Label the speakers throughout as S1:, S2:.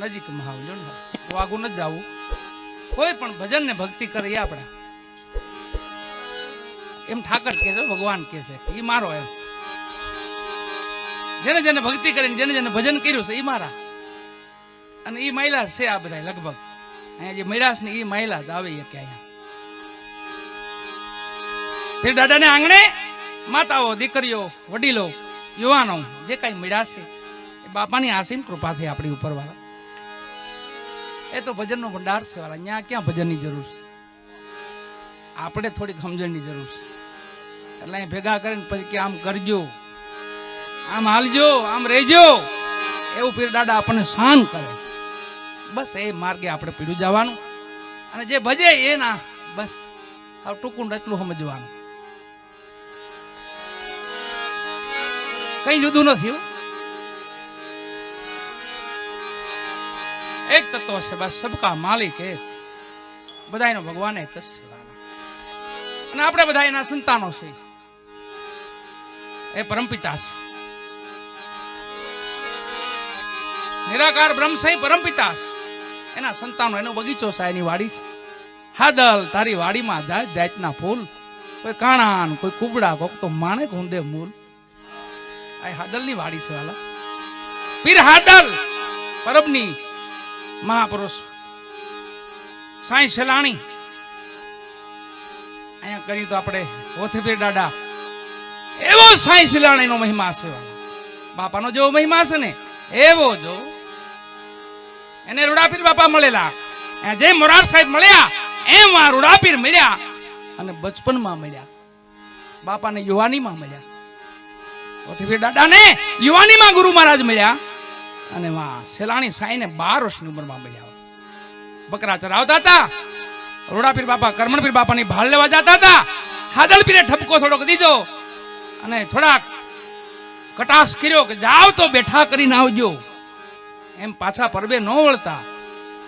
S1: નજીકમાં આવજો ને વાગું ન જાવું. કોઈ પણ ભજન ને ભક્તિ કરે આપણે એમ ઠાકર કે છે, ભગવાન કે છે એ મારો. એમ જેને જેને ભક્તિ કરીને જેને જેને ભજન કર્યું છે એ મારા. અને એ મહિલા છે આ બધા લગભગ અહીંયા જે મળ્યા છે ને એ મહિલા જ આવે કે અહીંયા ફેર દાદાને આંગણે માતાઓ, દીકરીઓ, વડીલો, યુવાનો જે કઈ મળ્યા છે એ બાપાની આસીમ કૃપા થઈ આપણી ઉપર વાળા. એ તો ભજનનો ભંડાર છે વાળા. અહીંયા ક્યાં ભજનની જરૂર છે, આપણે થોડીક સમજણની જરૂર છે. એટલે અહીં ભેગા કરીને પછી કે આમ કરજો, આમ હાલજો, આમ રહેજો, એવું પીર દાદા આપણને શાન કરે. બસ એ માર્ગે આપણે પીડું જવાનું. અને જે ભજે એ ના બસ આ ટૂંકું એટલું સમજવાનું, કઈ જુદું નથી. એક તત્વ છે બસ, સબકા માલિક એક, બધાનો ભગવાન એક જ છે. અને આપણે બધા એના સંતાનો છે. એ પરમપિતા છે, નિરાકાર બ્રહ્મ છે, પરમપિતા છે. એના સંતાનો, એનો બગીચો છે, એની વાડી છે. હાદલ તારી વાડીમાં જાય જાતના ફૂલ, કોઈ કાણાન, કોઈ કુબડા, કોક તો માણે ગુંદે મૂલ. આ હાદલ ની વાડી છે વાલા. પીર હાદલ પરબની મહાપુરુષ સાંઈ સેલાણી અહીંયા કરી તો આપણે ઓથે પીર દાદા એવો સાંઈ સેલાણી નો મહિમા છે વાલા. બાપાનો જેવો મહિમા છે ને એવો જો એને રૂડાપીર બાપા મળેલા. જે મોરાર સાહેબ મળ્યા એમ આ રૂડાપીર મળ્યા. અને બચપનમાં મળ્યા, બાપાને યુવાનીમાં મળ્યા. ઓથીપીર દાદાને યુવાનીમાં ગુરુ મહારાજ મળ્યા. અને વાહ સેલાણી સાઈને 12 વર્ષની ઉંમરમાં મળ્યા. બકરા ચરાવતા હતા. રૂડાપીર બાપા કરમણપીર બાપાની ભાળ લેવા જતા હતા. હાદલ પીરે ઠપકો થોડોક દીધો અને થોડાક કટાક્ષ કર્યો કે જાવ તો બેઠા કરીને આવજો. એમ પાછા પરબે ન વળતા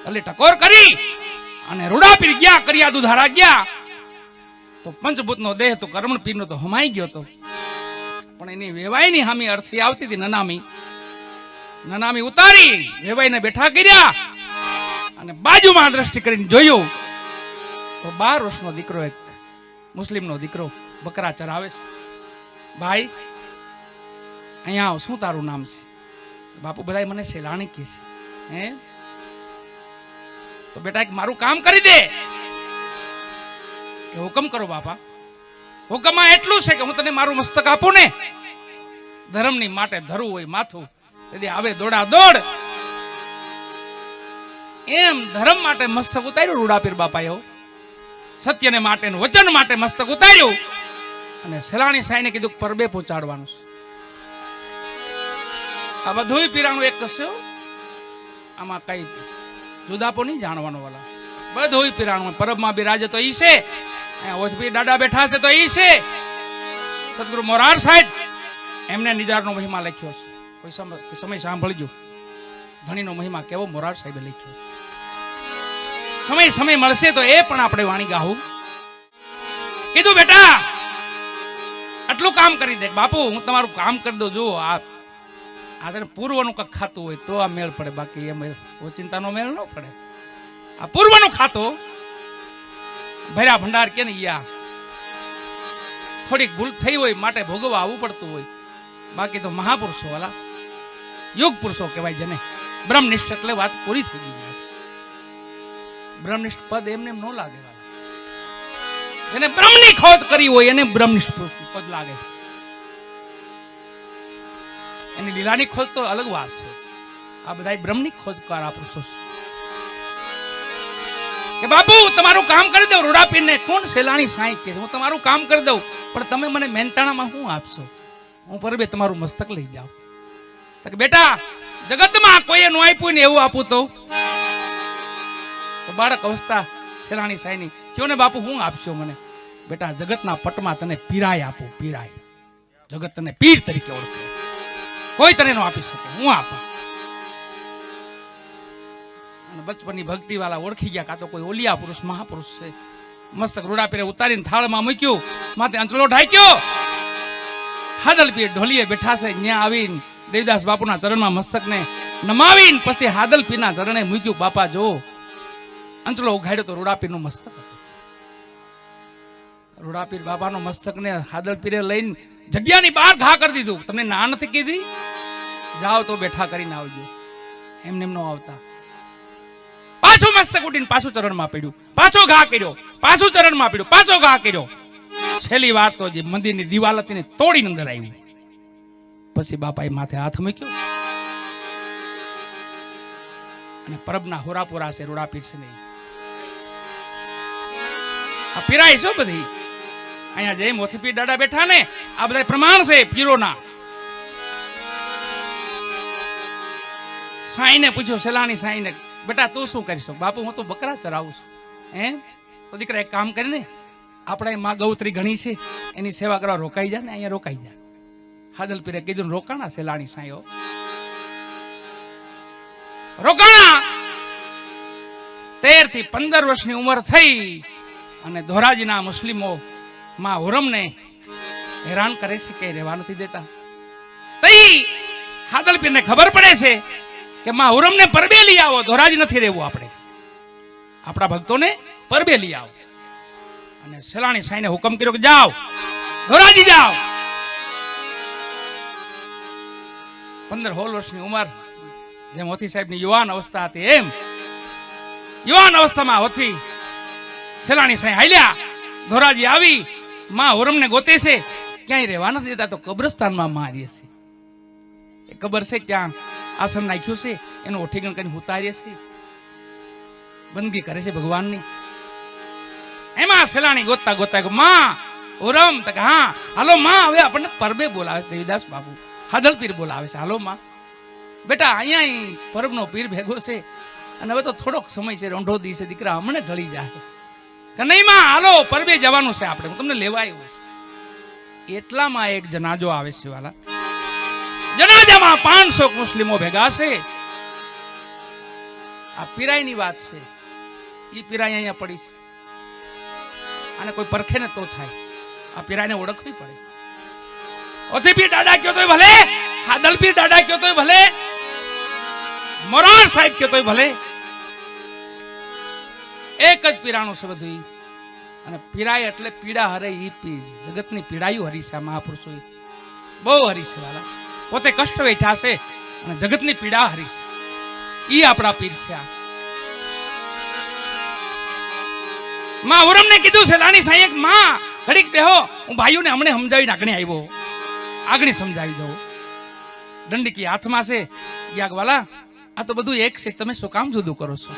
S1: એટલે ટકોર કરી અને રૂડાપીર ગયા, કર્યા દુધારા ગયા. તો પંચભૂતનો દેહ તો કરમણપીરનો તો હમાઈ ગયો તો, પણ એની વેવાઈની હામી અર્થી આવતી હતી. નનામી ઉતારી વેવાઈને બેઠા કર્યા અને બાજુમાં દ્રષ્ટિ કરીને જોયું તો 12 વર્ષનો દીકરો, એક મુસ્લિમનો દીકરો બકરા ચરાવે છે. ભાઈ અહીંયા આવ, શું તારું નામ છે? બાપુ બધા મને સેલાણી કહે છે. હે તો બેટા એક મારું કામ કરી દે. કે હુકમ કરો બાપા. હુકમમાં એટલું છે કે હું તને મારું મસ્તક આપું ને, ધર્મની માટે ધરવું હોય માથું તેથી આવે દોડા દોડ. એમ ધર્મ માટે મસ્તક ઉતાર્યું રૂડાપીર બાપાએ. સત્યને માટે, વચન માટે મસ્તક ઉતાર્યું. અને સેલાણી સાઈને કીધું પરબે પહોંચાડવાનું છે. આ બધું પીરાનું એક કસ્યો, આમાં કઈ જુદાપો નહીં જાણવાનો વાલા. બધું પીરાનું પરબમાં બિરાજે તો ઈ છે, ઓથપીર દાદા બેઠા છે તો ઈ છે. સદગુરુ મોરાર સાહેબ એમને નિજારનો મહિમા લખ્યો છે. કોઈ સમય સાંભળજો, ધણીનો મહિમા કેવો મોરાર સાહેબે લખ્યો છે. સમય મળશે તો એ પણ આપણે વાણી ગાવું. કીધું બેટા આટલું કામ કરી દે. બાપુ હું તમારું કામ કરી દઉં. જો આ પૂર્વનું કઈક ખાતું હોય તો આ મેળ પડે, બાકી એમ ઓચિંતાનો મેળ ન પડે. આ પૂર્વનું ખાતું ભર્યા ભંડાર કે ને યા થોડીક ભૂલ થઈ હોય માટે ભોગવવા આવવું પડતું હોય. બાકી તો મહાપુરુષો વાલા, યુગ પુરુષો કહેવાય જેને બ્રહ્મનિષ્ઠ, એટલે વાત પૂરી થઈ ગઈ. બ્રહ્મનિષ્ઠ પદ એમને એમ ન લાગે વાલા. જેને બ્રહ્મની ખોજ કરી હોય એને બ્રહ્મનિષ્ઠ પુરુષ પદ લાગે. એની લીલાની ખોજ તો અલગ વાત છે. આ બધા બ્રહ્મની ખોજ કરા પુરુષો છે. કે બાપુ તમારું કામ કરી દઉં. રૂડાપીરને કોણ સેલાણી સાંઈ કે હું તમારું કામ કરી દઉં, પણ તમે મને મહેનતાણામાં શું આપશો? હું પરબે તમારું મસ્તક લઈ જાઉં. તો કે બેટા જગતમાં કોઈએ નો આપ્યું ને એવું આપું તો બાળક અવસ્થા સેલાણી સાંઈની કયો ને બાપુ હું આપશો મને? બેટા જગતના પટમાં તને પીરાય આપું. પીરાય જગત તને પીર તરીકે ઓળખે, કોઈ તને નો આપી શકે, હું આપું. બચપનની ભક્તિ વાળા ઓળખી ગયા, કાં તો કોઈ ઓલિયા પુરુષ મહાપુરુષ છે. મસ્તક રૂડાપીરે ઉતારીને થાળમાં મૂક્યું, માથે અંચલો ઢાંક્યો. હાદલ પીર ઢોલીએ બેઠા છે. ત્યાં આવીને દેવદાસ બાપુના ચરણમાં મસ્તકને નમાવીને પછી હાદલપીરના ચરણે મૂક્યું. બાપા જો અંચળો ઉઘાડ્યો તો રૂડાપીરનું મસ્તક હતું. રૂડાપીર બાપાનો મસ્તકને હાદલપીરે લઈને જગ્યાની બહાર ઘા કરી દીધું. તમને ના નથી કીધી? જાઓ તો બેઠા કરીને આવજો. એમને ન આવતા. પાછું મસ્તક ઉડીને પાછું ચરણમાં પડ્યું. પાછો ઘા કર્યો. પાછું ચરણમાં પડ્યું. પાછો ઘા કર્યો. છેલ્લી વાર તો જે મંદિરની દિવાલ હતી ને તોડીને અંદર આવી. પછી બાપાએ માથે હાથ મૂક્યો અને પરબના હોરાપોરા છે રૂડાપીર છે નહીં. આ પીરાય છો બધી. અહીંયા જય મોતીપીર દાદા બેઠા ને આ બધા પ્રમાણ છે પીરોના. સાઈને પૂછ્યો, સેલાણી સાઈને, બેટા તું શું કરીશ? બાપુ હું તો બકરા ચરાવું છું. એમ તો દીકરા એક કામ કરીને આપણે માં ગૌત્રી ઘણી છે એની સેવા કરવા રોકાઈ જા ને, અહીંયા રોકાઈ જા. હાદલપીરે કીધું રોકાણા સેલાણી સાંયો રોકાણા. 13 થી 15 વર્ષની ઉંમર થઈ અને ધોરાજીના મુસ્લિમો માં હુરમને હેરાન કરે છે કે રહેવા નથી દેતા. તઈ હાદલપીરને ખબર પડે છે કે માં હુરમને પરબે લઈ આવો, ધોરાજી નથી રહેવું આપણે, આપણા ભક્તોને પરબે લઈ આવો. અને સેલાણી સાઈને હુકમ કર્યો કે જાઓ ધોરાજી જાઓ. 15-16 વર્ષની ઉંમર, જેમ હોથી સાહેબની યુવાન અવસ્થા હતી એમ યુવાન અવસ્થામાં હોથી સેલાણી સાઈ હાલ્યા. ધોરાજી આવી, માં હુરમને ગોતે છે, ક્યાંય રહેવા નથી દેતા તો કબ્રસ્તાનમાં માં આવીએ છે. એ કબર છે ત્યાં આસન નાખ્યું છે, એનું ઓઠીગણ કરીને ઉતારીએ છે, બંદગી કરે છે ભગવાનની. એમાં સેલાણી ગોતતા ગોતતા માં હુરમ તક હા હાલો માં, હવે આપણને પરબે બોલાવે છે. દેવીદાસ બાપુ હાદલપીર બોલાવે છે, હાલો માં બેટા અહીંયા પરબનો પીર ભેગો છે અને હવે તો થોડોક સમય છે, રોંઢો દી છે, દીકરા હમણે ઢળી જાય કે નહીં માં, હાલો પરબે જવાનું છે આપણે, હું તમને લેવા આવ્યો છું. એટલામાં એક જનાજો આવે છે વાલા. જનાજામાં 500 મુસ્લિમો ભેગા છે. આ પીરાઈની વાત છે. એ પીરાઈ અહીંયા પડી છે અને કોઈ પરખે ને તો થાય. આ પીરાઈને ઓળખવી પડે. ઓથીપીર દાદા કયો તોય ભલે, હાદલપીર દાદા કયો તોય ભલે, મોરાર સાહેબ કયો તોય ભલે, એક જ પીરાણું છે બધું. અને પીરાય એટલે પીડા હરે. ઈ પીર જગતની પીડાયું હરી છે. મહાપુરુષો બહુ હરી છે વાલા. પોતે કષ્ટ વેઠા છે અને જગતની પીડા હરી છે. ઈ આપણા પીર છે. માં હુરમને કીધું છે લાની સાહેબ માં ઘડીક બેહો, હું ભાઈઓને હમણે સમજાવીને આગળ આવ્યો, આગળ સમજાવી દઉં. દંડકી હાથમાં છે. વાલા આ તો બધું એક છે, તમે શું કામ જુદું કરો છો?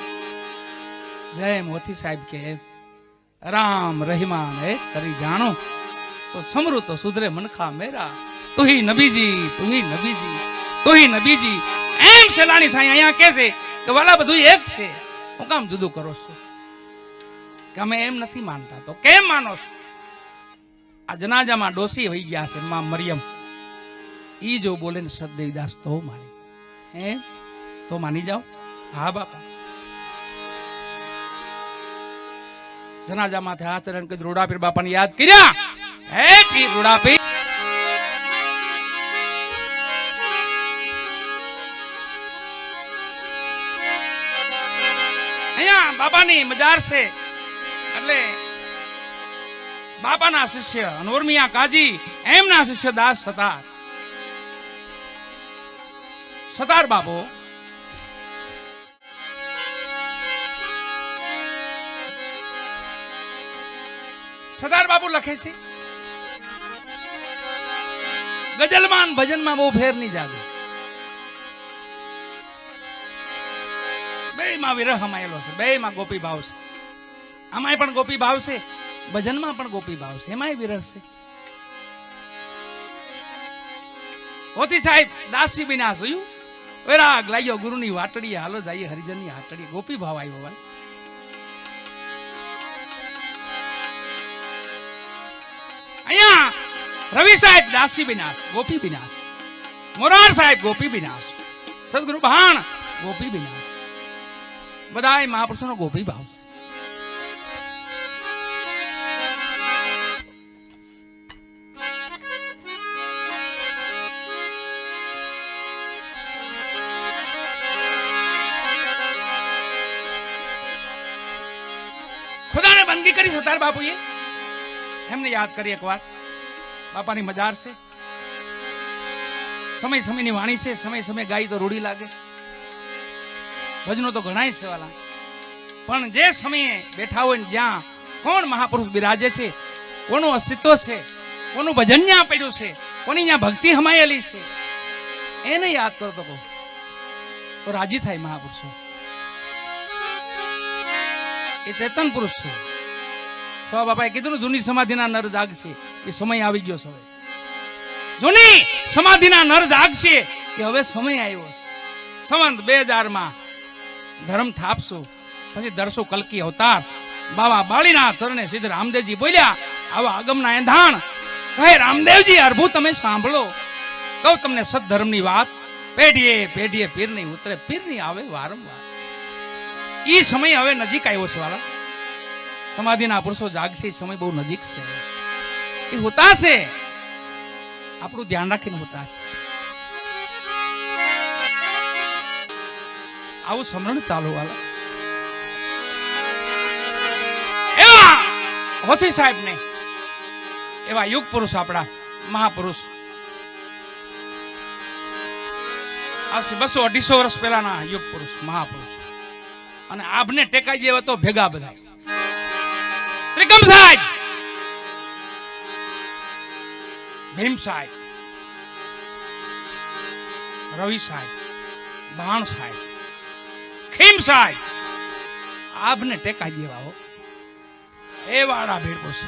S1: જય મોતી સાહેબ કે રામ રહીમાન એક કરી જાણો તો સમરૂ તો સુધરે મનખા મેરા, તું હી નબીજી, તું હી નબીજી, તું હી નબીજી. એમ સેલાણી સાઈ અહીંયા કે છે કે વાલા બધું એક છે, હું કામ જુદું કરો છો? કે અમે એમ નથી માનતા. તો કેમ માનો છો? આ જનાજામાં ડોસી વહી ગયા છે માં મરિયમ. ઈ જો બોલે ને સદદેવીદાસ તો માની, હે તો માની જાઓ. હા બાપા. જનાજામાંથી હાથ રણ કે રૂડાપીર બાપાને યાદ કર્યા. હે પીર રૂડાપીર, અહીંયા બાપાની મજાર છે એટલે બાપાના શિષ્ય અનવરમિયા કાજી એમના શિષ્ય દાસ સતાર બાપો સદાર બાપુ લખે છે ગઝલમાં ભજનમાં બહુ ફેર નહીં જાગે. બે માં વિરહ હમાયેલો છે, બે માં ગોપી ભાવ છે. આમાંય પણ ગોપી ભાવ છે, ભજનમાં પણ ગોપી ભાવ છે, એમાંય વિરહ છે. હોતી સાહેબ દાસી બિના જોયું વૈરાગ લાગ્યો ગુરુની વાટડીએ, હાલો જઈએ હરિજનની હાટડીએ. ગોપી ભાવ આવ્યો ભાઈ. અહીંયા રવિ સાહેબ દાસી વિનાશ, ગોપી વિનાશ. મોરાર સાહેબ ગોપી વિનાશ. સદગુરુ ભાણ ગોપી વિનાશ. બધાય મહાપુરુષોનો ગોપી ભાવ છે. બંદગી કરી છે તાર બાપુએ, એમને યાદ કરી એકવાર. બાપાની મજાર છે, સમય સમયની વાણી છે, સમય સમય ગાય તો રૂડી લાગે, ભજનો તો ઘણાય છે વાલા. પણ જે સમયે બેઠા હોય ને જ્યાં કોણ મહાપુરુષ બિરાજે છે, કોનું અસ્તિત્વ છે, કોનું ભજન ત્યાં પડ્યું છે, કોની ત્યાં ભક્તિ હમાયેલી છે, એને યાદ કરો તો રાજી થાય મહાપુરુષો. એ ચેતન પુરુષ છે. સવા બાપાએ કીધું ને જૂની સમાધિના નર જાગશે, એ સમય આવી ગયો છે. જૂની સમાધિના નર જાગશે કે હવે સમય આવ્યો. સંવંત 2000 ધર્મ થાપશું, પછી દર્શો કલકી અવતાર. બાબા બાળીના ચરણે સિદ્ધ રામદેવજી બોલ્યા, આવા આગમના એંધાણ કહે રામદેવજી અર્ભુ તમે સાંભળો, કહું તમને સદધર્મની વાત. પેઢીએ પેઢીએ પીર નહીં ઉતરે, પીર નહીં આવે વારંવાર. ઈ સમય હવે નજીક આવ્યો છે વાલા. સમાધિના પુરુષો જાગશે, સમય બહુ નજીક છે. એ હોતા છે, આપણું ધ્યાન રાખીને હોતા છે. આવું સમરણ ચાલુ વાલા. એવા હોથી સાહેબ ને એવા યુગ પુરુષ, આપણા મહાપુરુષ, આશરે 200-250 વર્ષ પહેલાના યુગ પુરુષ મહાપુરુષ. અને આભને ટેકાઈ જેવા તો ભેગા બધા. ત્રિકમ સાહેબ, ભીમ સાહેબ, રવિ સાહેબ, બાણ સાહેબ, ખીમ સાહેબ, આભને ટેકાઈ દેવા હો. એ વાળા ભીડ પૂછે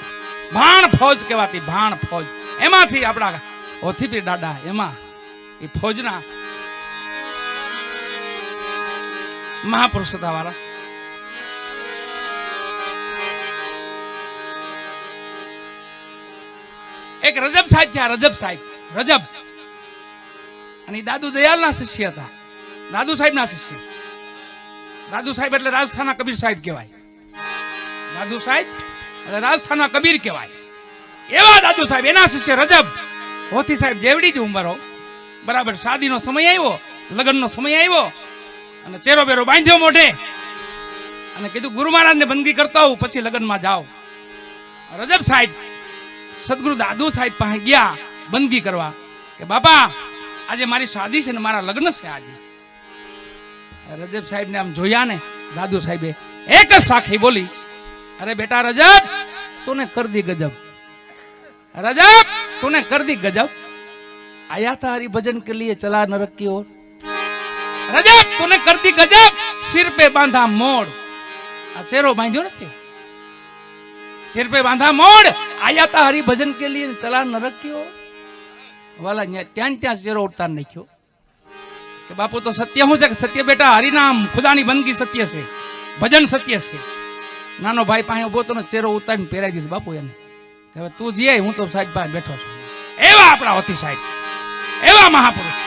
S1: ભાણ ફોજ કહેવાતી, ભાણ ફોજ. એમાંથી આપણા ઓથીપીર દાદા, એમાં એ ફોજના મહાપુરુષ હતા વાળા. એક રજબ સાહેબ છે, રજબ સાહેબ, રજબ. અને દાદુ દયાલના શિષ્ય હતા, દાદુ સાહેબના શિષ્ય. દાદુ સાહેબ એટલે રાજસ્થાનના કબીર સાહેબ કહેવાય. દાદુ સાહેબ એટલે રાજસ્થાનના કબીર કહેવાય. એવા દાદુ સાહેબ, એના શિષ્ય રજબ. હોથી સાહેબ જેવડી જ ઉંમર હો, બરાબર શાદીનો સમય આવ્યો, લગ્નનો સમય આવ્યો, અને ચેરો બેરો બાંધ્યો મોઢે, અને કીધું ગુરુ મહારાજને બંદગી કરતા હોઉં, પછી લગ્નમાં જાઓ. રજબ સાહેબ સદગુરુ દાદુ સાહેબ પાસે ગયા બંદગી કરવા, કે બાપા આજે મારી શાદી છે ને મારા લગ્ન છે આજે. રજબ સાહેબ ને આમ જોયા ને દાદુ સાહેબે એક જ સાખી બોલી, અરે બેટા રજબ, તूने कर दी गजब, रजब तूने कर दी गजब, आया था हरि भजन के लिए चला नरक की ओर. रजब तूने कर दी गजब, सिर पे बांधा मोड़. आ चेहरो बांध्यो નથી, सिर पे बांधा मोड़, आया था हरि भजन के लिए चला नरक की ओर. वाला ત્યાં ચેહરો ઉતાર નાખ્યો કે બાપુ તો સત્ય શું છે કે સત્ય બેટા હરિનામ ખુદાની બંદગી સત્ય છે, ભજન સત્ય છે. નાનો ભાઈ પાસે ઉભો તો ચહેરો ઉતારીને પહેરાવી દીધો બાપુ એને, કે હવે તું જીય, હું તો સાહેબ પાસે બેઠો છું. એવા આપણા હોથી સાહેબ, એવા મહાપુરુષ.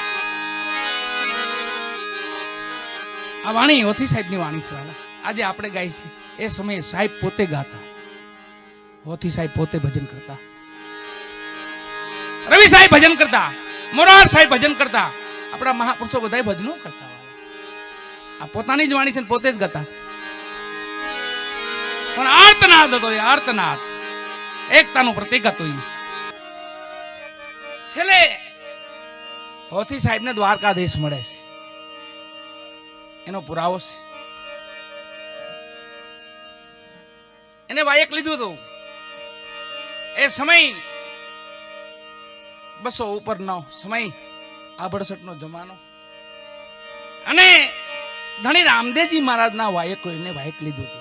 S1: આ વાણી હોથી સાહેબની વાણી છે વાલા. આજે આપણે ગાઈ છે, એ સમયે સાહેબ પોતે ગાતા, હોથી સાહેબ પોતે ભજન કરતા, રવિ સાહેબ ભજન કરતા, મોરાર સાહેબ ભજન કરતા, આપણા મહાપુરુષો બધા ભજનો કરતા. આ પોતાની જ વાણી છે, પોતે જ ગાતા. પણ આર્તનાદ હતો, એ આર્તનાદ એકતાનું પ્રતીક હતું. છેલ્લે હોથી સાહેબને દ્વારકાધીશ મળે છે, એનો પુરાવો છે. એને વાયક લીધું હતું. એ સમય 200 ઉપરનો સમય, આ 68નો જમાનો. અને ધણી રામદેવજી મહારાજના વાયકો એને વાયક લીધું હતું.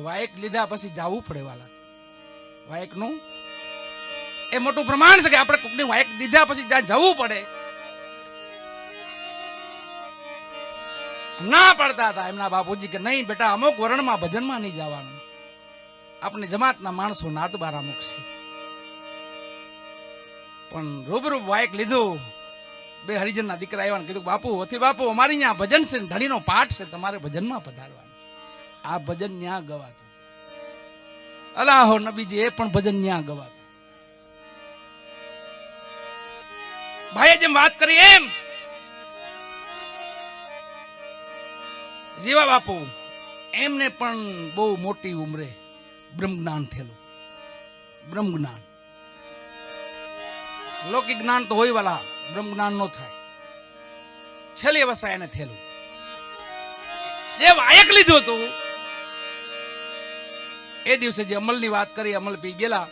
S1: વાયક લીધા પછી જવું પડે વાલા. વાયકનું એ મોટું પ્રમાણ છે કે આપણે કોકની વાયક દીધા પછી જ્યાં જવું પડે. ના પડતા હતા એમના બાપુજી કે નહીં બેટા, અમુક વર્ણમાં ભજનમાં નહીં જવાનું, આપણે જમાતના માણસો નાતબારા મૂકશે. પણ રૂબરૂ વાયક લીધું. 2 હરિજનના દીકરા આવ્યા, કીધું બાપુ, હોથી બાપુ, અમારી ત્યાં ભજન છે, ધણીનો પાઠ છે, તમારે ભજનમાં પધારવાનું. આ ભજન ન્યા ગવાતું. અલાહો નબીજી, એ પણ ભજન ન્યા ગવાતું. ભાઈએ જેમ વાત કરી એમ જીવા બાપુ એમને પણ બહુ મોટી ઉંમરે બ્રહ્મ જ્ઞાન થયેલું. બ્રહ્મ જ્ઞાન, લૌકિક જ્ઞાન તો હોય વાલા, બ્રહ્મ જ્ઞાન નો થાય. છેલ્લી અવસ્થા એને થયેલું. જે વાયક લીધું હતું એ દિવસે જે અમલની વાત કરી, અમલ પી ગયેલા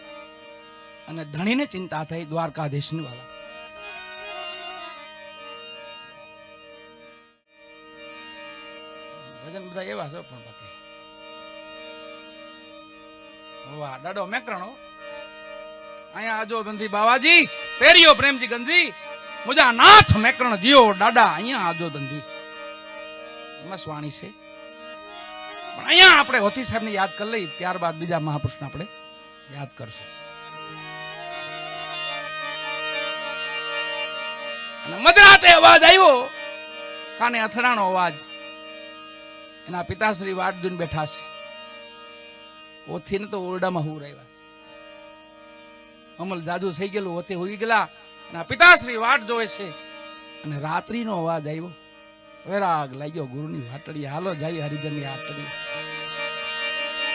S1: અને ધણીને ચિંતા થઈ દ્વારકાધીશની વાલા. ભજન બધા એવા છે પણ બાકી વાહ દાડો મેકરણો. અહીંયા આજો ગંધી બાવાજી પેરિયો પ્રેમજી ગંધી મુજા નાથ મેકરણ જીઓ દાડા અહીંયા આજો ગંધી મસવાણી છે. પણ અહીંયા આપણે હોથી સાહેબને યાદ કરી લઈ, ત્યારબાદ બીજા મહાપુરુષને આપણે યાદ કરશું. અને મધરાતે અવાજ આવ્યો, કાને અથડાણો અવાજ. એના પિતાશ્રી વાટ જોઈને બેઠા છે. ઓથી ને તો ઓરડામાં હું રહ્યા છે. અમલ જાજુ થઈ ગયેલું, ઓથી હોઈ ગયેલા. એના પિતાશ્રી વાટ જોવે છે. અને રાત્રિનો અવાજ આવ્યો, વૈરાગ લાગ્યો ગુરુની વાટડી, હાલો જાય હરિજનની આટડી.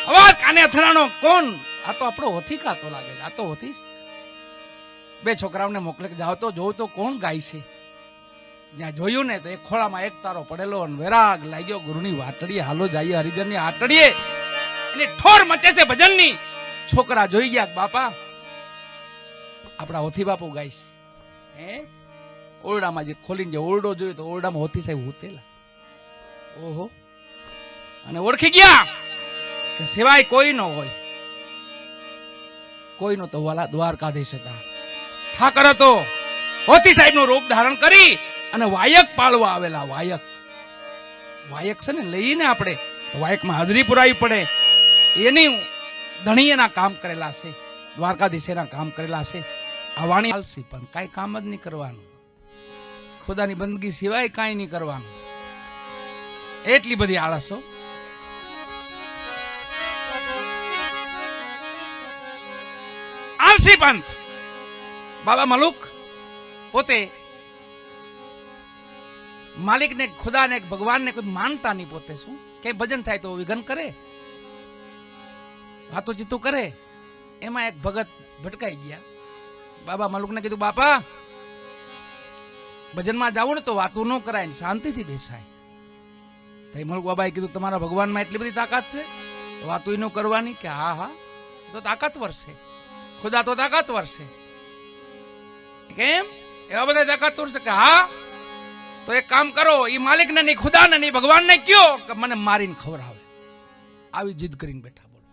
S1: અવાજ કાને અથડાણો. કોણ? આ તો આપણો હોથી કાતો લાગે. આ તો હોથી. બે છોકરાઓને મોકલે કે જાઓ તો જોઉં તો કોણ ગાય છે. જ્યાં જોયું ને તો એક ખોળામાં એક તારો પડેલો અને વૈરાગ લાગ્યો ગુરુની વાટડી, હાલો જાય હરિજનની આટડીએ. એની ઠોર મચે છે ભજનની. છોકરા જોઈ ગયા બાપા આપણા હોથી બાપુ ગાય છે. હે ઓરડામાં જે ખોલીને જે ઓરડો જોયો તો ઓરડામાં હોથી સાહેબ ઉતેલા. ઓહો. અને ઓળખી ગયા કે સિવાય કોઈ ન હોય. કોઈનો તો વાલા દ્વારકાધીશ હતા. ઠાકર હતો. હોથી સાહેબ નું રૂપ ધારણ કરી અને વાયક પાળવા આવેલા. વાયક વાયક છે ને લઈને આપણે તો વાયકમાં હાજરી પુરાવી પડે. એની ધણી એના કામ કરેલા છે, દ્વારકાધીશ એના કામ કરેલા છે. આ વાણી આલસી પણ કાંઈ કામ જ નહીં કરવાનું. ખુદાની બંદગી સિવાય કાંઈ નહીં કરવાનું. એટલી બધી આળસો. આલસી પંથ. બાબા મલુક પોતે માલિકને, ખુદાને, ભગવાનને કોઈ માનતા નહીં. પોતે શું કે ભજન થાય તો વિઘન કરે, વાતો ચીતું કરે. એમાં એક ભગત ભટકાઈ ગયા. બાબા મલુકને કીધું બાપા ભજનમાં જાવું ને તો વાતો ન કરાય, શાંતિથી બેસાય. તો મલુક બાબાએ કીધું તમારા ભગવાનમાં એટલી બધી તાકાત છે વાતો ન કરવાની? કે હા હા તો તાકાતવર છે, ખુદા તો તાકાતવર છે. કેમ? એવા બધા તાકાતવર છે કે હા તો એક કામ કરો, એ માલિકને નહીં, ખુદાને નહીં, ભગવાનને કયો કે મને મારીને ખવડાવે. આવી જીદ કરીને બેઠા. બોલો.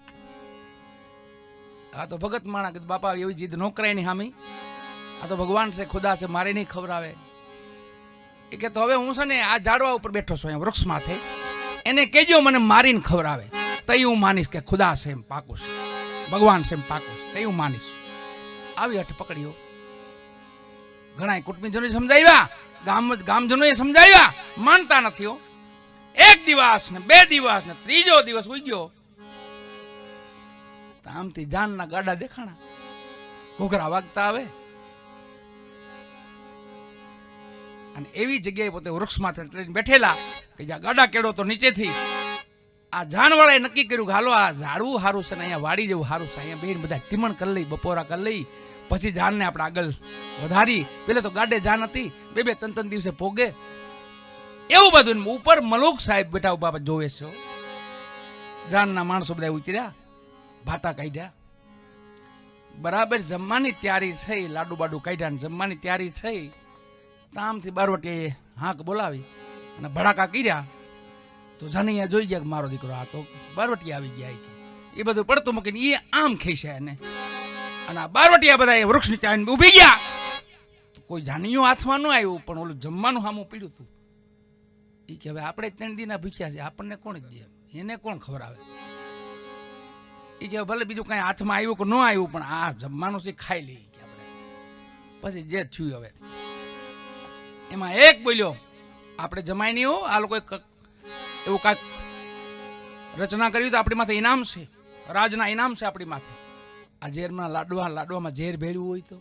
S1: આ તો ભગત માણા કીધું બાપા એવી જીદ ન કરાય ની હામી. આ તો ભગવાન છે, ખુદા છે, મારી નહીં ખવડાવે. એ કે તો હવે હું છે ને આ ઝાડવા ઉપર બેઠો છું અહીંયા વૃક્ષ માથે, એને કહેજો મને મારીને ખવડાવે તઈ હું માનીશ કે ખુદા છે એમ પાકું છે, ભગવાન છે એમ પાકું છે, તઈ હું માનીશ. આવી હઠ પકડ્યો. ઘણા કુટુંબીજનો સમજાવ્યા, ગામજનોએ સમજાવ્યા, માનતા નથી. હો. એક દિવસ ને બે દિવસ ને ત્રીજો દિવસ ઉઈ ગયો. આમથી જાનના ગાડા દેખાણા, ઘોઘરા વાગતા આવે. અને એવી જગ્યાએ પોતે વૃક્ષમાં બેઠેલા કે જ્યાં ગાડા કેળો તો નીચેથી આ જાનવાળાએ નક્કી કર્યું કે હાલો આ ઝાડવું સારું છે ને અહીંયા વાડી જેવું સારું છે, અહીંયા બેન બધા ટીમણ કરી લઈ, બપોરા કરી લઈ, પછી જાનને આપણે આગળ વધારી. પેલે તો ગાડે જાન હતી, બે બે ત્રણ દિવસે પોગે. એવું બધું ઉપર મલુક સાહેબ બેઠા ઉભા જોવે છે. જાનના માણસો બધા ઉતર્યા, ભાતા કાઢ્યા. બરાબર જમવાની તૈયારી થઈ, લાડુ બાડુ કાઢ્યા, જમવાની તૈયારી થઈ. તામથી બારવટીએ હાંક બોલાવી અને ભડાકા કર્યા. તો જાનૈયા જોઈ ગયા કે મારો દીકરો આ તો બારવટી આવી ગયા. એ બધું પડતું મૂકીને એ આમ ખેંચ્યા એને. અને આ બારવટીયા બધા વૃક્ષ નીચે આવીને ઉભી ગયા. કોઈ જાનૈયું હાથમાં ન આવ્યું, પણ ઓલું જમવાનું સામું પીડ્યું હતું. એ કે હવે આપણે 3 દિના ભૂખ્યા છે, આપણને કોણ દે, એને કોણ ખવડાવે? એ કે ભલે બીજું કઈ હાથમાં આવ્યું કે ન આવ્યું, પણ આ જમવાનું છે ખાઈ લઈએ કે આપણે. પછી જે થયું હવે એમાં એક બોલ્યો આપણે જમાય નહીં હો, આ લોકો એવું કાંઈક રચના કર્યું તો આપણી માથે ઇનામ છે, રાજના ઇનામ છે આપણી માથે. આ ઝેરના લાડવામાં ઝેર ભેળ્યું હોય તો.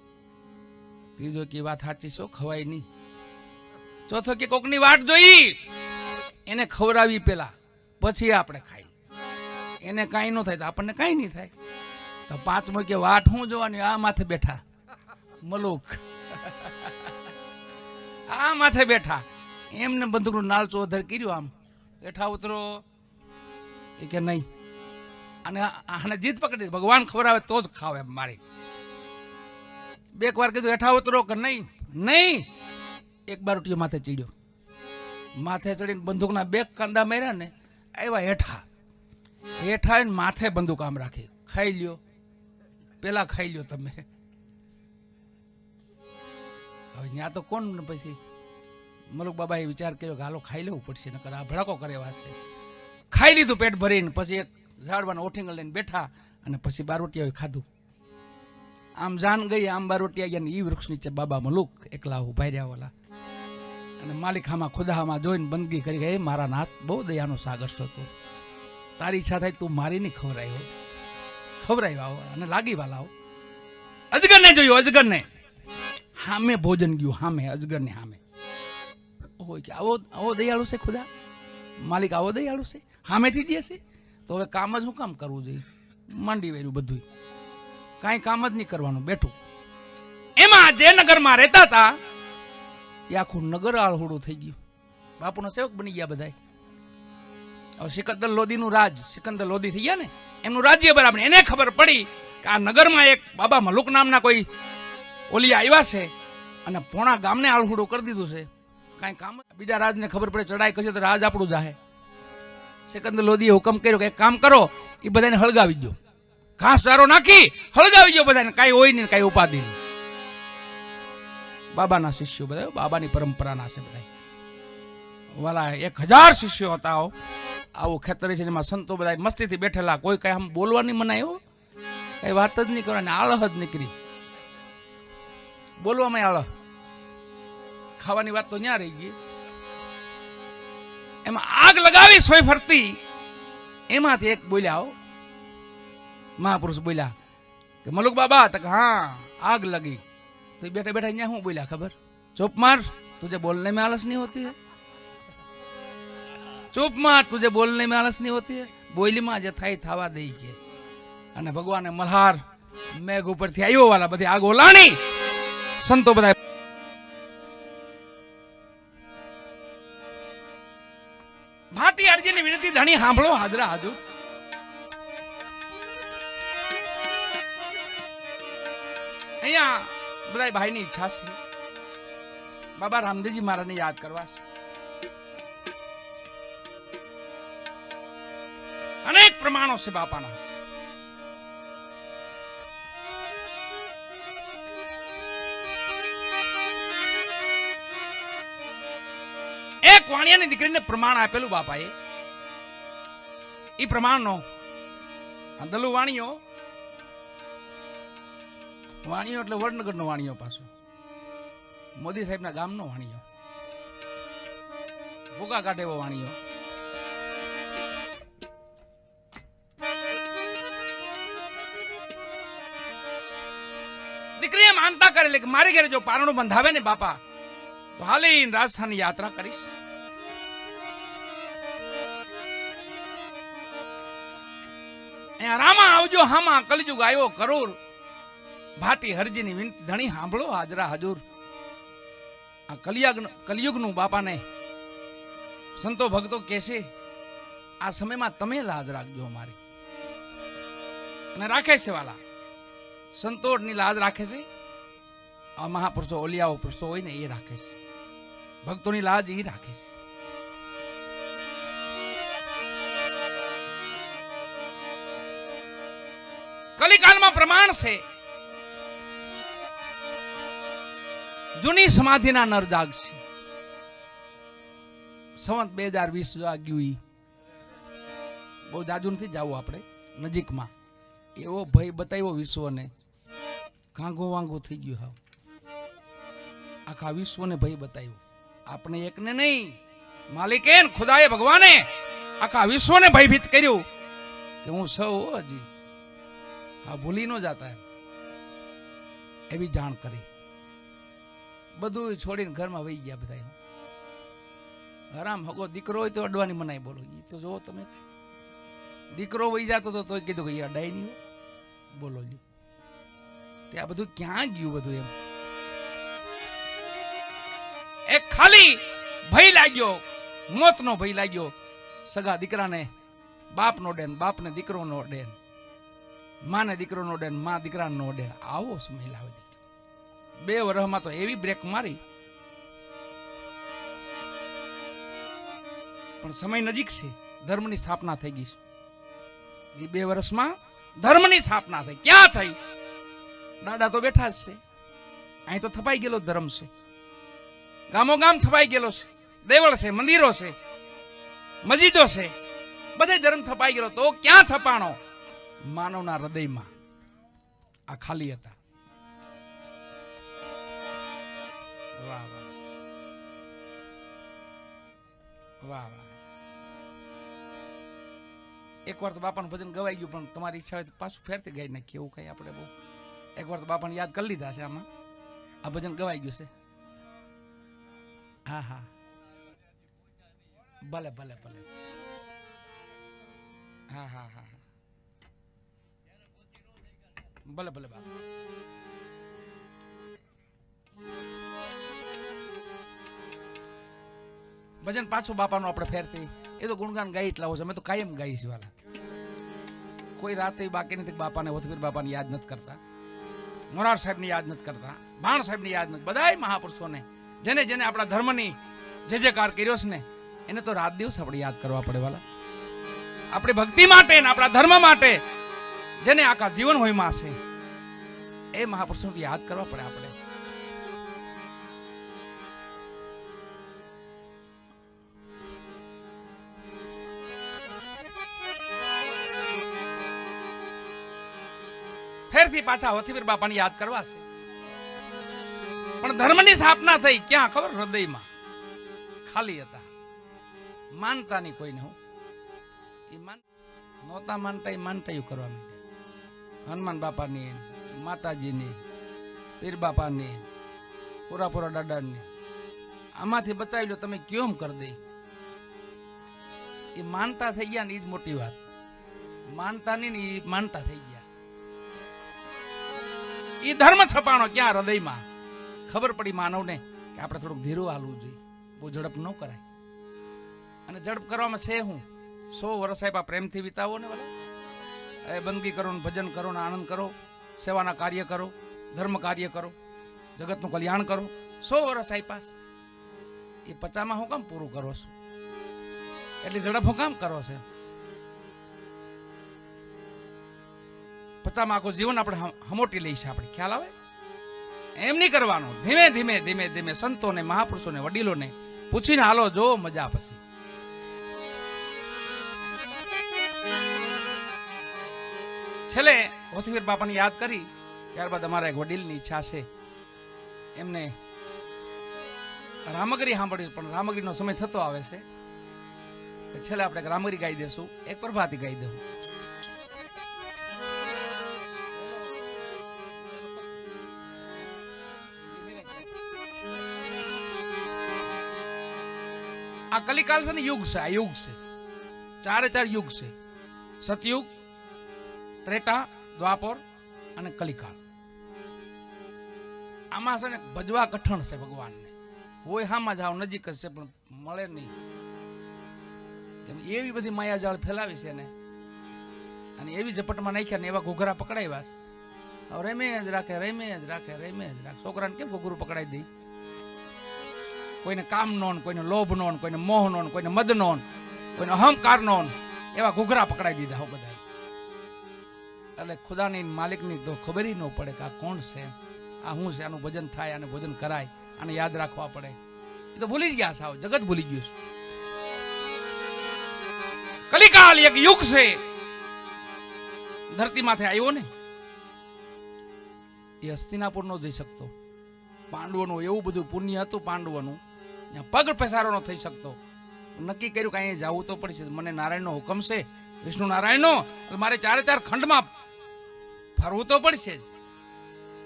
S1: ત્રીજો કે વાત સાચી છો, ખવાય નહીં. ચોથો કે કોકની વાટ જોઈ એને ખવડાવી પેલા પછી આપણે ખાઈ. એને કાંઈ ન થાય તો આપણને કાંઈ નહીં થાય. તો પાંચમો કે વાટ હું જોવાની, આ માથે બેઠા મલુક, આ માથે બેઠા, એમને બંદૂકનું નાલચો અધર કર્યું, આમ બેઠા ઉતરો એ કે નહીં, અને આને જીત પકડી, ભગવાન ખબર આવે તો જ ખાવ એમ મારી. બે એક વાર કીધું હેઠા ઉતરો કે નહીં, નહીં. એક બારોટીયો માથે ચડ્યો, માથે ચડીને બંદૂકના બે કાંદા માર્યા ને આવ્યા હેઠા. હેઠા આવીને માથે બંદૂક આમ રાખી, ખાઈ લ્યો, પેલા ખાઈ લ્યો તમે. હવે ત્યાં તો કોણ ને પછી મલુક બાબાએ વિચાર કર્યો કે હાલો ખાઈ લેવું પડશે, નકર આ ભડાકો કરે એવા છે. ખાઈ લીધું પેટ ભરીને, પછી એક ઝાડવાનું ઓઠીંગલ લઈને બેઠા અને પછી બારોટિયા ખાધું. આમ જાન ગઈ, આમ બારોટિયા ગયા ને ઈ વૃક્ષ નીચે બાબા મલુક એકલા ઉભા રહ્યા ઓલા. અને માલિકામાં ખુદામાં જોઈને બંદગી કરી, એ મારા નાથ બહુ દયાનો સાગર છો તું, તારી ઈચ્છા થાય તું મારી નહીં ખવરાયો, ખવરાયો અને લાગી વાલાઓ. અજગરને જોયું, અજગરને હામે ભોજન ગયું, હામે અજગરને હામે. હોય કે આવો આવો દયાળુ છે ખુદા, માલિક આવો દયાળુ છે, હામેથી દે છે. તો હવે કામ જ શું કામ કરવું જોઈએ, માંડી વેર્યું બધું, કાંઈ કામ જ નહીં કરવાનું, બેઠું. એમાં જે નગરમાં રહેતા હતા એ આખું નગર આળહુડું થઈ ગયું, બાપુના સેવક બની ગયા બધા. હવે સિકંદર લોધીનું રાજ, સિકંદર લોધી થઈ ગયા ને, એમનું રાજ્ય બરાબર. એને ખબર પડી કે આ નગરમાં એક બાબા મલુક નામના કોઈ ઓલી આવ્યા છે અને પોણા ગામને આળહુડું કરી દીધું છે, કાંઈ કામ. બીજા રાજને ખબર પડે ચડાઈ કરશે તો રાજ આપણું જાહે. સિકંદર લોધીએ હુકમ કર્યો કે એક કામ કરો, એ બધાને હળગાવી દો, ઘાસ ચારો નાખી હળગાવી દો બધાને, કાંઈ હોય નહીં, કાંઈ ઉપાધિ નહીં. બાબાના શિષ્યો બધા, બાબાની પરંપરાના છે બધા વાલા. 1000 શિષ્યો હતા. આવું ખેતર છે, એમાં સંતો બધા મસ્તીથી બેઠેલા, કોઈ કઈ આમ બોલવાની મનાય, કઈ વાત જ નહીં કરવાની, આળહ જ નીકળી, બોલવામાં આળહ, ખાવાની વાત તો ન્યા રહી ગઈ. એમાં આગ લગાવી સોય ફરતી, એમાંથી એક બોલ્યા, મહાપુરુષ બોલ્યા કે મલુક બાબા, તક હા આગ લગી. તો બેઠા બેઠા અહીંયા શું બોલ્યા ખબર? ચૂપ માર, તુझे बोलने में आलस नहीं होती है, ચૂપ માર, તુझे बोलने में आलस नहीं होती है. બોલીમાં જે થાય થવા દઈ કે. અને ભગવાને મલ્હાર મેઘ ઉપરથી આવ્યો વાલા, બધી આગ ઓલાણી. સંતો બધા ભાટી અરજીની વિનંતી ધણી સાંભળો, હાજરા હાજર. અહીંયા બધા ભાઈની ઈચ્છા છે, બાબા રામદેવજી મહારાજને યાદ કરવા છે. અનેક પ્રમાણો છે બાપાના. એક વાણિયાની દીકરીને પ્રમાણ આપેલું બાપાએ. એ પ્રમાણનો દલુ વાણિયો, વાણિયો એટલે વડનગરનો વાણિયો, પાછો મોદી સાહેબના ગામનો વાણિયો, ભૂકા કાઢે એવો વાણિયો. દીકરીએ માનતા કરેલી કે મારી ઘરે જો પારણું બંધાવે ને બાપા, તો હાલીને રાજસ્થાનની યાત્રા કરીશ. અહીંયા રામા આવજો, હામા કલયુગ આવ્યો કરોડ. ભાટી હરજીની વિનંતી ધણી સાંભળો, હાજરા હજુર. આ કલયુગનું બાપાને સંતો ભક્તો કહેશે, આ સમયમાં તમે લાજ રાખજો અમારી. અને રાખે છે વાલા, સંતોની લાજ રાખે છે. આ મહાપુરુષો, ઓલિયાઓ પુરુષો હોય ને, એ રાખે છે. ભક્તોની લાજ એ રાખે છે. કલિકાલમાં પ્રમાણ છે, જૂની સમાધિના નર જાગશે. સંવત 2020 જાગ્યું, બહુ જાજુ નથી જાવું આપણે, નજીકમાં એવો ભય બતાવ્યો વિશ્વને, કાંગો વાંગો થઈ ગયો. હાવ આખા વિશ્વને ભય બતાવ્યો. આપણે એકને નહીં, માલિકે ખુદાએ ભગવાને આખા વિશ્વને ભયભીત કર્યું કે હું સૌ હજી હા ભૂલી ન જાતા, એવી જાણ કરી. બધું છોડીને ઘરમાં વહી ગયા બધા. હરામ હગો દીકરો હોય તો અડવાની મનાઈ બોલો. એ તો જો તમે દીકરો વહી જતો તો તોય કીધું કે અડાય નહીં બોલો લ્યો. તે આ બધું ક્યાં ગયું બધું એમ? એક ખાલી ભય લાગ્યો, મોતનો ભય લાગ્યો. સગા દીકરાને બાપનો ડેન, બાપને દીકરોનો ડેન, માને દીકરોનો ડેન, મા દીકરાનો ડેન. આવો સમય લાવી દીધો. 2 વર્ષમાં તો એવી બ્રેક મારી. પણ સમય નજીક છે, ધર્મની સ્થાપના થઈ ગઈ છે. એ 2 વર્ષમાં ધર્મની સ્થાપના થઈ. ક્યાં થઈ? દાદા તો બેઠા જ છે. અહીં તો થપાઈ ગયેલો ધર્મ છે, ગામો ગામ થપાઈ ગયેલો છે. દેવળ છે, મંદિરો છે, મસ્જિદો છે, બધે ધર્મ થપાઈ ગયેલો. તો ક્યાં થપાણો? માનવના હૃદયમાં. આ ખાલી હતા. વાહ વાહ વાહ વાહ. એકવાર તો બાપાનું ભજન ગવાઈ ગયું, પણ તમારી ઈચ્છા હોય તો પાછું ફેરથી ગાઈ નાખીએ. એવું કઈ આપણે બહુ એકવાર તો બાપાને યાદ કરી લીધા છે. આમાં આ ભજન ગવાઈ ગયું છે. હા હા, ભલે ભલે ભલે. હા હા હા, ભલે ભલે બાપા. ભજન પાછું બાપાનું આપણે ફેરથી. એ તો ગુણગાન ગાઈ એટલા હોય. અમે તો કાયમ ગાઈશ વાલા. કોઈ રાતે બાકી નથી બાપાને, ઓથપીર બાપાને યાદ નથી કરતા, મોરાર સાહેબને યાદ નથી કરતા, ભાણ સાહેબને યાદ નથી. બધાય મહાપુરુષોને જેને જેને આપણા ધર્મની જે કાર કર્યો છે ને, એને તો રાત દિવસ આપણે યાદ કરવા પડે વાલા. આપણી ભક્તિ માટે ને આપણા ધર્મ માટે જેને આખા જીવન હોયમાં છે, એ મહાપુરુષોને યાદ કરવા પડે આપણે. ફેરથી પાછા હોથીવીર બાપાને યાદ કરવા છે. પણ ધર્મની સ્થાપના થઈ ક્યાં ખબર? હૃદયમાં. ખાલી હતા. માનતા નહીં કોઈને. હું એ નહોતા માનતા, એ માનતા એવું કરવા માંડ્યા. હનુમાન બાપાની, માતાજીની, પીર બાપાની, પુરા દાદાની, આમાંથી બચાવી લો તમે કેમ કરી દે. એ માનતા થઈ ગયા ને, એ જ મોટી વાત. માનતા નહીં ને, એ માનતા થઈ ગયા. એ ધર્મ છપાણો ક્યાં? હૃદયમાં. ખબર પડી માનવને કે આપણે થોડુંક ધીરું હાલવું જોઈએ, બહુ ઝડપ ન કરાય. અને ઝડપ કરવામાં છે હું 100 વર્ષ સાહેબ પ્રેમથી વિતાવો ને વાલા. એ બંદગી કરો ને, ભજન કરો ને, આનંદ કરો, સેવાના કાર્ય કરો, ધર્મ કાર્ય કરો, જગતનું કલ્યાણ કરો. 100 વર્ષ આપ્યા. એ 50માં હું કામ પૂરું કરો છો? એટલી ઝડપ હું કામ કરો છે? 50માં આખું જીવન આપણે હમોટી લઈશ. આપણે ખ્યાલ આવે? એમ નહીં કરવાનું. ધીમે ધીમે ધીમે ધીમે સંતોને, મહાપુરુષોને, વડીલોને પૂછીને હાલો, જો મજા. પછી છેલ્લે હોથીવીર બાપાને યાદ કરી. ત્યારબાદ અમારા એક વડીલની ઈચ્છા છે, એમને રામગરી સાંભળ્યું, પણ રામગરીનો સમય થતો આવે છે. છેલ્લે આપણે રામગરી ગાઈ દેશું, એક પ્રભાતી ગાઈ દઉં. આ કલિકાલ છે ને, યુગ છે. આ યુગ છે, 4 યુગ છે. સતયુગ, ત્રેતા, દ્વાપર અને કલિકાળ. આમાં છે ને ભજવા કઠણ છે ભગવાનને. હોય હામાં જાવ નજીક જ છે, પણ મળે નહીં. કેમ? એવી બધી માયાજાળ ફેલાવી છે ને, અને એવી ઝપટમાં નાખ્યા ને, એવા ઘૂઘરા પકડાવ્યા છે. હવે રેમે જ રાખે, રેમે જ રાખે, રેમે જ રાખે. છોકરાને કેમ ઘૂઘરું પકડાઈ દઈ? કોઈને કામ નો, કોઈને લોભ નો, કોઈને મોહ નો, કોઈને મદ નો, કોઈને અહંકાર નો, એવા ઘૂઘરા પકડાઈ દીધા બધા. એટલે ખુદાની માલિકની તો ખબર ન પડે કે આ કોણ છે, આ શું છે, આનું ભજન થાય, આને ભોજન કરાય, આને યાદ રાખવા પડે. એ તો ભૂલી જ ગયા સાવ, જગત ભૂલી ગયું છે. કલિકાલ એક યુગ છે. ધરતી માથે આવ્યો ને, એ હસ્તિનાપુર નો જઈ શકતો. પાંડવોનું એવું બધું પુણ્ય હતું, પાંડવોનું પગ પસારો ન થઈ શકતો. નક્કી કર્યું કે અહીંયા જવું તો પડશે. મને નારાયણનો હુકમ છે, વિષ્ણુ નારાયણનો, મારે 4 ખંડમાં ફરવું તો પડશે જ.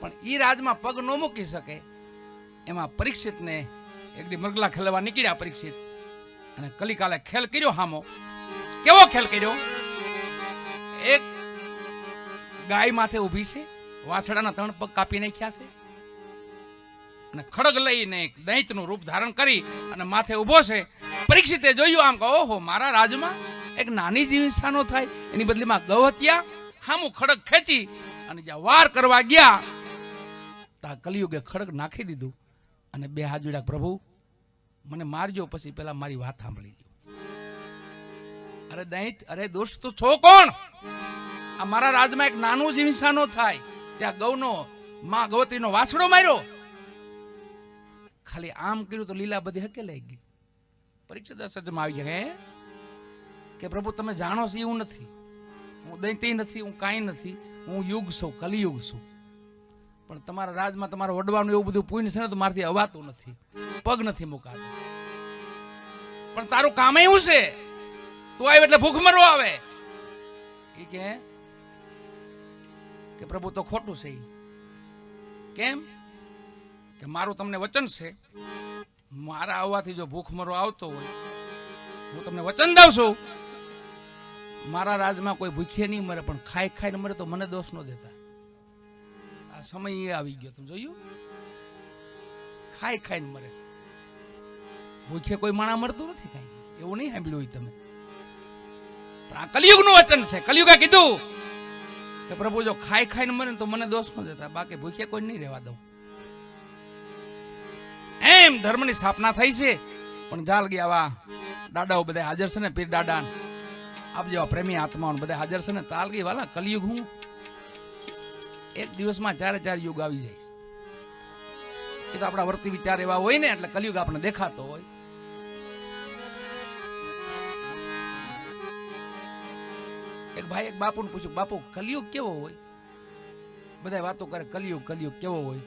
S1: પણ ઈ રાજમાં પગ ન મૂકી શકે. એમાં પરીક્ષિતને એક દી મરગલા ખેલવા નીકળ્યા. પરીક્ષિત અને કલિકાલે ખેલ કર્યો હામો. કેવો ખેલ કર્યો? એક ગાય માથે ઊભી છે, વાછડાના 3 પગ કાપી નાખ્યા છે, અને ખડગ લઈને દૈત્યનું રૂપ ધારણ કરી અને માથે ઊભો છે. પરીક્ષિતે જોયું, આમ કહો, ઓહો, મારા રાજમાં એક નાની જેવી સાનો થાય, એની બદલીમાં ગૌહત્યા. હામું ખડગ ખેંચી અને જ્યાં વાર કરવા ગયા ત્યાં કલિયુગે ખડગ નાખી દીધું અને 2 હાથ જોડ્યા, પ્રભુ મને મારજો, પછી પેલા મારી વાત સાંભળી લો. અરે દૈત, અરે દોસ્ત, તું છો કોણ? આ મારા રાજમાં એક નાનું જેવી સાનો થાય, ત્યાં ગૌનો માં ગવત્રીનો વાછડો માર્યો. ખાલી આમ કર્યું તો લીલા બધી હકેલાઈ ગઈ. પરીક્ષિત સજ્જમાં આવી ગયા, હે કે પ્રભુ તમે જાણો છો એવું નથી, હું દૈત્ય નથી, હું કાંઈ નથી, હું યુગ છું, કલિયુગ છું. પણ તમારા રાજમાં તમારા વડવાનું એવું બધું પુણ્ય છે ને તો મારાથી અવાતું નથી, પગ નથી મુકાતો. પણ તારું કામ એવું છે, તું આવે એટલે ભૂખમરો આવે. એ કે પ્રભુ તો ખોટું છે. કેમ? કે મારું તમને વચન છે, મારા આવવાથી જો ભૂખમરો આવતો હોય, હું તમને વચન દઉં છું, મારા રાજમાં કોઈ ભૂખે નહીં મરે, પણ ખાઈ ખાઈને મરે તો મને દોષ ન દેતા. આ સમય એ આવી ગયો, તમે જોયું? ખાઈ ખાઈને મરે છે, ભૂખે કોઈ માણા મરતું નથી, કાંઈ એવું નહીં સાંભળ્યું હોય તમે. પણ આ કલિયુગનું વચન છે. કલિયુગે કીધું કે પ્રભુ જો ખાઈ ખાઈને મરે તો મને દોષ ન દેતા, બાકી ભૂખે કોઈ નહીં રહેવા દઉં. એમ ધર્મની સ્થાપના થઈ છે. પણ જાલ ગયા આવા દાદાઓ બધા હાજર છે ને, પીર દાદા આપ જેવા પ્રેમી આત્માઓ બધા હાજર છે ને, તાલ ગઈ વાલા કલિયુગ. હું એક દિવસમાં 4 યુગ આવી જાય છે. એ તો આપણા વર્તી વિચાર એવા હોય ને, એટલે કલિયુગ આપણે દેખાતો હોય. એક ભાઈ એક બાપુને પૂછ્યું, બાપુ કલિયુગ કેવો હોય? બધા વાતો કરે, કલિયુગ કલિયુગ કેવો હોય,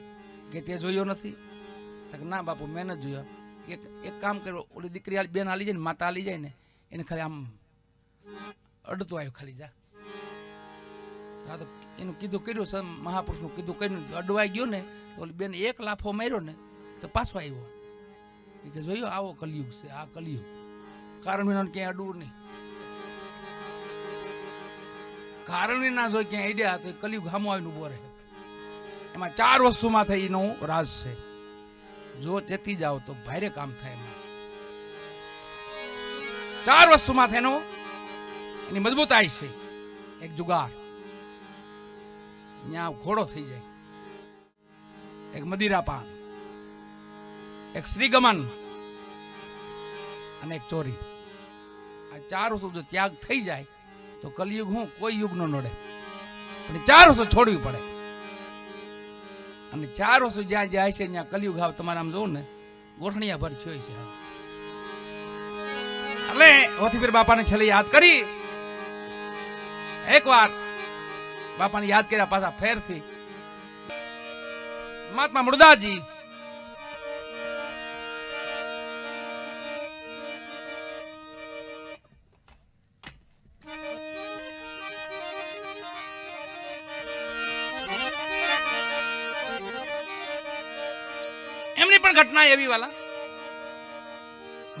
S1: કે તે જોયો નથી? ના બાપુ, મેં ન જોયો. એક કામ કર્યો, ઓલી દીકરી બેન હાલી જાય ને, માતા હાલી જાય ને, એને ખાલી આમ અડતું આવ્યું, ખાલી જા. તો એનું કીધું કર્યું, મહાપુરુષનું કીધું કર્યું, અડવાઈ ગયો ને તો ઓલી બેન 1 લાફો માર્યો ને તો પાછો આવ્યો. એ કે જોયો, આવો કલિયુગ છે, આ કલિયુગ. કારણ વિના ક્યાંય અડવું નહીં, કારણ વિના જો ક્યાંય અડ્યા તો કલિયુગ સામો આવીને ઉભો રહે. એમાં 4 વસ્તુમાં થઈ એનું રાજ છે. જો ચેતી જાઓ તો ભારે કામ થાય. એમાં 4 વસ્તુમાં થઈને એની મજબૂતાઈ છે. એક જુગાર, ત્યાં ઘોડો થઈ જાય. એક મદિરાપાન, એક શ્રીગમન અને એક ચોરી. આ 4 વસ્તુ જો ત્યાગ થઈ જાય તો કલિયુગ હું કોઈ યુગ નો નડે. પણ 4 વસ્તુ છોડવી પડે. અને 4 વસ્તુ જ્યાં જાય છે ત્યાં કલિયુગ હાવ તમારે આમ જોવું ને ગોઠણિયા ભર થયો છે. એટલે ઓથીપીર બાપાને છેલ્લે યાદ કરી, એકવાર બાપાને યાદ કર્યા પાછા ફેરથી મહાત્મા મુરદાસજી એમની પણ ઘટના એવી વાલા.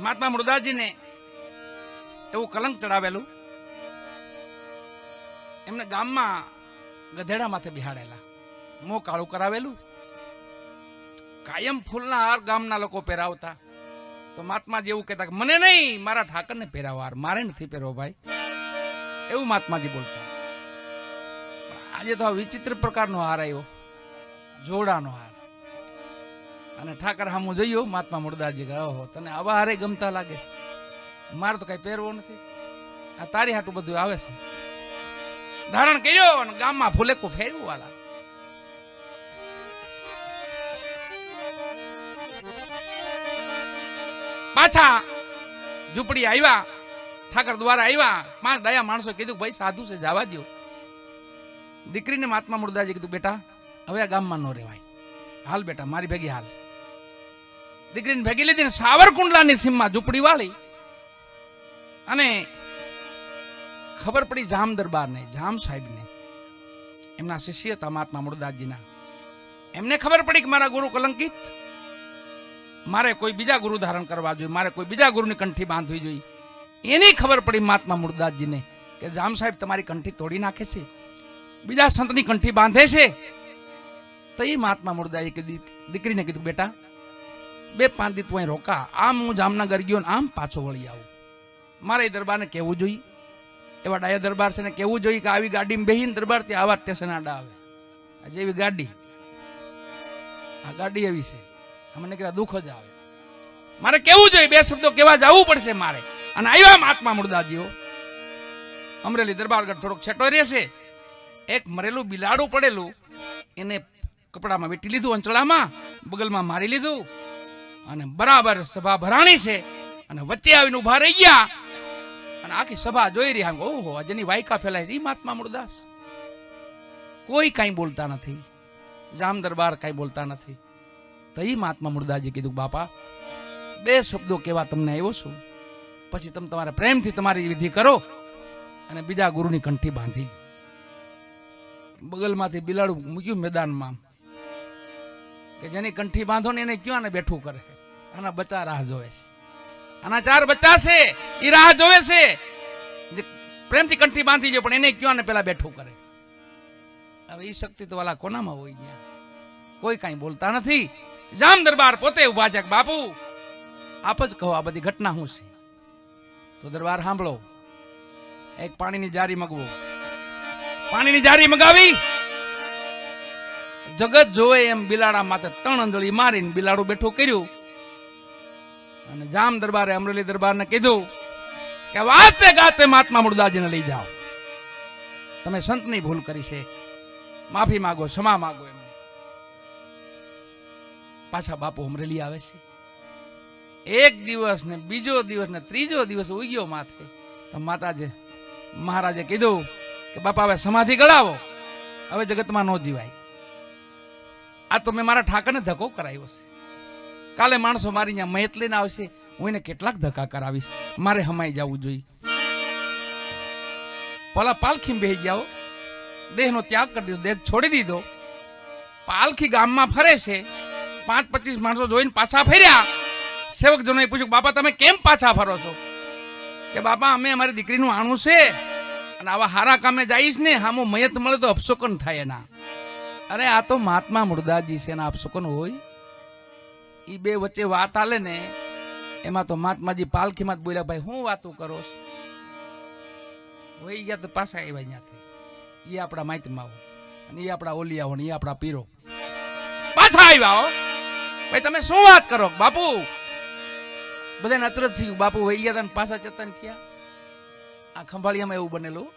S1: મહાત્મા મુરદાસજીને એવું કલંક ચડાવેલું, એમને ગામમાં ગધેડા માથે બિહાડેલા, મોં કાળું કરાવેલું, કાયમ ફૂલના હાર ગામના લોકો પહેરાવતા. તો મહાત્માજી એવું કહેતા કે મને નહીં, મારા ઠાકરને પહેરાવો હાર, મારે નથી પહેરવો ભાઈ, એવું મહાત્માજી બોલતા. આજે તો વિચિત્ર પ્રકારનો હાર આવ્યો, જોડાનો હાર. અને ઠાકર સામું જોયો મહાત્મા મુરદાસજી કે ઓહો, તને આવા હારે ગમતા લાગે છે, મારે તો કઈ પહેરવો નથી, આ તારી હાટું બધું આવે છે. ધારણ કર્યો અને ગામમાં ફૂલેકું ફેરવું વાલા. પાછા ઝૂંપડી આવ્યા, ઠાકર દ્વારા આવ્યા. 5 દયા માણસો કીધું ભાઈ સાધુ છે, જવા દો. દીકરીને મહાત્મા મુરદાસજી કીધું બેટા હવે આ ગામમાં ન રહેવાય, હાલ બેટા મારી ભેગી હાલ. દીકરીને ભેગી લીધી, સાવરકુંડલાની સીમમાં ઝૂંપડી વાળી. અને ખબર પડી જામ દરબારને, જામ સાહેબને, એમના શિષ્ય હતા મહાત્મા મુરદાસજીના. એમને ખબર પડી કે મારા ગુરુ કલંકિત, મારે કોઈ બીજા ગુરુ ધારણ કરવા જોઈએ, મારે કોઈ બીજા ગુરુની કંઠી બાંધવી જોઈએ. એની ખબર પડી મહાત્મા મૂળદાસજીને કે જામ સાહેબ તમારી કંઠી તોડી નાખે છે, બીજા સંતની કંઠી બાંધે છે. તો એ મહાત્મા મૂળદાસે દીકરીને કીધું, બેટા 2-5 દી તું અહીં રોકા, આમ હું જામનગર ગયો ને આમ પાછો વળી આવું. મારે એ દરબારને કહેવું જોઈએ, એવા ડાયા દરબાર છે ને કહેવું જોઈએ કે આવી ગાડીમાં બેહીને દરબારથી આવા સ્ટેશન આડા આવે. આજે એવી ગાડી, આ ગાડી એવી છે, અમને કહેવા દુઃખ જ આવે. મારે કેવું જોઈએ, 2 શબ્દો કેવા જવું પડશે મારે. અને આવ્યા મહાત્મા મૂળદાસજીઓ. અમરેલી દરબારગઢ થોડોક છેટો રહેશે. એક મરેલું બિલાડું પડેલું એને કપડામાં વીટી લીધું, અંચળામાં બગલમાં મારી લીધું, અને બરાબર સભા ભરાણી છે અને વચ્ચે આવીને ઉભા રહી ગયા. અને આખી સભા જોઈ રહ્યા, ઓહો આજની વાયકા ફેલાય છે. એ મહાત્મા મૂળદાસ કોઈ કાંઈ બોલતા નથી, જામ દરબાર કાંઈ બોલતા નથી. તો એ મહાત્મા મૂળદાસજી કીધું, બાપા 2 શબ્દો કેવા તમને આવ્યો છું, પછી તમે તમારા પ્રેમથી તમારી વિધિ કરો અને બીજા ગુરુની કંઠી બાંધી. બગલમાંથી બિલાડું મૂક્યું મેદાનમાં કે જેની કંઠી બાંધો ને એને ક્યાં ને બેઠું કરે. આના બચ્ચા રાહ જોવે છે, આના 4 બચ્ચા છે, એ રાહ જોવે છે જે પ્રેમથી કંઠી બાંધી જાય, પણ એને ક્યાં ને પેલા બેઠું કરે. હવે એ શક્તિ તો વાલા કોનામાં હોય ગયા? કોઈ કાંઈ બોલતા નથી. જામ દરબાર પોતે ઉભા છે, બાપુ આપ જ કહો આ બધી ઘટના શું છે? તો દરબાર સાંભળો, એક પાણીની જારી મગવો. પાણીની જારી મગાવી, જગત જોવે એમ બિલાડા માથે 3 અંજળી મારીને બિલાડું બેઠું કર્યું. અને જામ દરબારે અમરેલી દરબારને કીધું કે વાતે ગાતે મહાત્મા મૂળદાસજીને લઈ જાઓ, તમે સંતની ભૂલ કરી છે, માફી માંગો, ક્ષમા માંગો. એમ પાછા બાપુ અમરેલી આવે છે. 1 દિવસ ને બીજો દિવસ ને ત્રીજો દિવસ ઉગ્યો માથે. તો માતાજી મહારાજે કીધું કે બાપા હવે સમાધિ ગળાવો, હવે જગતમાં ન જીવાય. આ તો મેં મારા ઠાકરને ધક્કો કરાવ્યો છે. કાલે માણસો મારી ત્યાં મયત લઈને આવશે, હું એને કેટલાક ધક્કા કરાવીશ. મારે હમાઈ જવું જોઈએ. પેલા પાલખીમાં બેસી જાઓ, દેહનો ત્યાગ કરી દીધો, દેહ છોડી દીધો. પાલખી ગામમાં ફરે છે. 5-25 માણસો જોઈને પાછા ફર્યા. સેવકજનોએ પૂછ્યું, બાપા તમે કેમ પાછા ફરો છો? કે બાપા અમે અમારી દીકરીનું આણું છે અને આવા હારા કામે જઈશ ને, હામો મયત મળે તો અપશોકન થાય એના. અરે આ તો મહાત્મા મૂળદાસજી છે, એના અપશોકન હોય? એ 2 વચ્ચે વાત આલે ને, એમાં તો મહાત્માજી પાલખીમાં જ બોલ્યા, ભાઈ હું વાતું કરો? વહી ગયા તો પાછા આવ્યા અહીંયાથી. એ આપણા માહિતીમાં અને એ આપણા ઓલિયાઓ ને એ આપણા પીરો પાછા આવ્યા. હો ભાઈ તમે શું વાત કરો? બાપુ બધાને અચરજ થયું. બાપુ વહી ગયા હતા પાછા ચેતન થયા. આ ખંભાળિયામાં એવું બનેલું,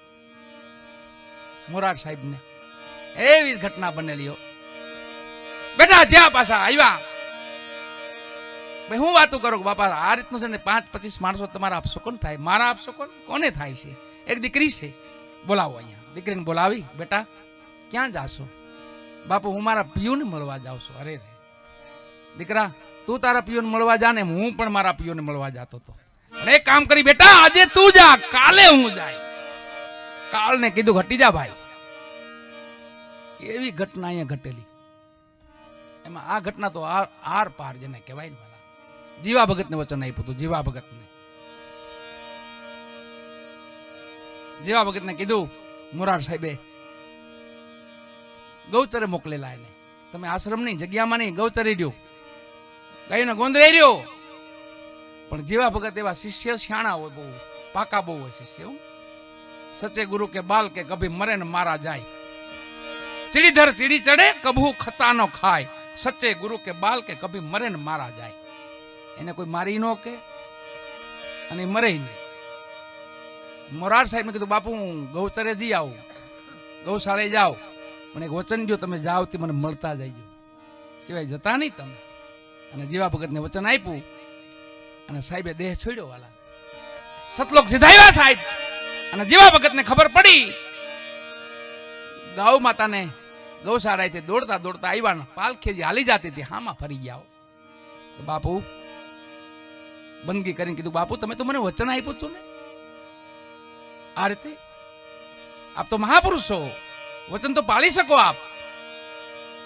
S1: મોરાર સાહેબ ને એવી ઘટના બનેલી. બેટા થયા પાછા આવ્યા. ભાઈ હું વાતું કરું બાપા? આ રીતનું છે ને 5-25 માણસો તમારા અપશોકન થાય. મારા અપશોકન કોને થાય છે? એક દીકરી છે, બોલાવો અહીંયા. દીકરીને બોલાવી, બેટા ક્યાં જાશો? બાપુ હું મારા પિયુને મળવા જાઉં છું. અરે રે દીકરા, તું તારા પિયુને મળવા જા ને, હું પણ મારા પિયુને મળવા જતો હતો. અને એક કામ કરી બેટા, આજે તું જા, કાલે હું જઈશ. કાલને કીધું ઘટી જા ભાઈ. એવી ઘટના અહીંયા ઘટેલી. એમાં આ ઘટના તો આર પાર જેને કહેવાય ને, જીવા ભગતને વચન આપ્યું હતું. જીવા ભગતને કીધું, મોરાર સાહેબે ગૌચરે મોકલેલા એને. તમે આશ્રમની જગ્યામાં નહીં, ગૌચરે રહ્યો, ગાયને ગોંદરે રહ્યો. પણ જીવા ભગત એવા શિષ્ય શાણા હોય, બહુ પાકા બહુ હોય શિષ્ય. સચે ગુરુ કે બાલ કે કભી મરે ને મારા જાય, ચીડીધર ચીડી ચડે કભુ ખતા નો ખાય, સચ્ચે ગુરુ કે બાલ કે કભી મરે ને મારા જાય. એને કોઈ મારી ન કે અને મરે નહીં. મોરાર સાહેબ ને કીધું, બાપુ હું ગૌચરે જઈ આવું, ગૌશાળે જાઓ, પણ એક વચન જો તમે જાઓ તે મને મળતા જઈજો, સિવાય જતા નહીં તમે. અને જીવા ભગતને વચન આપ્યું અને સાહેબે દેહ છોડ્યો. વાલા સતલોક સીધાવ્યા સાહેબ. અને જીવા ભગતને ખબર પડી, ગૌ માતાને ગૌશાળાથી દોડતા દોડતા આવ્યા. પાલખી જે હાલી જતી હતી હામાં ફરી ગયા. બાપુ બંદગી કરીને કીધું, બાપુ તમે તો મને વચન આપ્યું હતું ને, આ રીતે આપ તો મહાપુરુષ છો, વચન તો પાળી શકો આપ.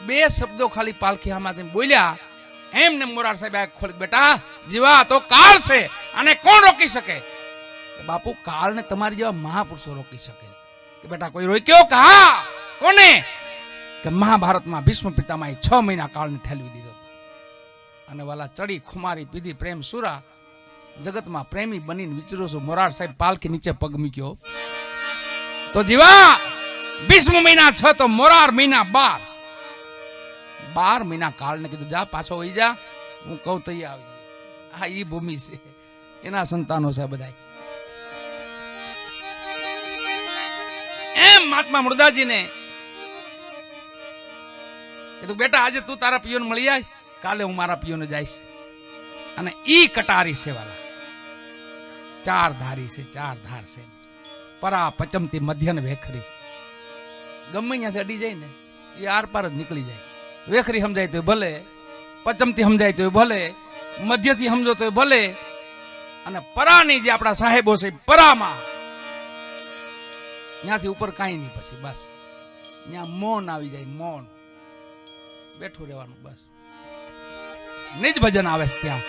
S1: 2 શબ્દો ખાલી પાલખી હામાંથી બોલ્યા એમને મોરાર સાહેબ આંખ ખોલી, બેટા જીવા તો કાળ છે, અને કોણ રોકી શકે? કે બાપુ કાળને તમારી જેવા મહાપુરુષો રોકી શકે. કે બેટા કોઈ રોક્યો? કે હા. કોને? કે મહાભારતમાં ભીષ્મ પિતામહે 6 મહિના કાળને ઠેલવી દીધો. અને વાલા ચડી ખુમારી પીધી પ્રેમ સુરા, જગતમાં પ્રેમી બનીને વિચરો છો. મોરાર સાહેબ પાલખી નીચે પગ મૂક્યો તો જીવા ભીષ્મ મહિના 6 તો મોરાર મહિના 12 મહિના કાળને કીધું જા પાછો વહી જા, હું કહું તો આવી. આ ઈ ભૂમિ છે, એના સંતાનો છે બધા. એમ મહાત્મા મુર્દાજીને કીધું બેટા આજે તું તારા પિયોને મળી આય, કાલે હું મારા પિયોને જઈશ. અને ઈ કટારી છે વાલા, 4 ધારી છે, 4 ધાર છે. પરા પચમતી મધ્યન વેખરી, ગમે અહીંયા અડી જાય ને એ આર પાર જ નીકળી જાય. વેખરી સમજાય તો ભલે, પચમતી સમજાય તો ભલે, મધ્યથી સમજો તો ભલે. અને પરાની જે આપણા સાહેબો છે પરામાં, ત્યાંથી ઉપર કાંઈ નહીં. પછી બસ ત્યાં મૌન આવી જાય, મૌન બેઠું રહેવાનું. બસ નિજ ભજન આવે છે ત્યાં.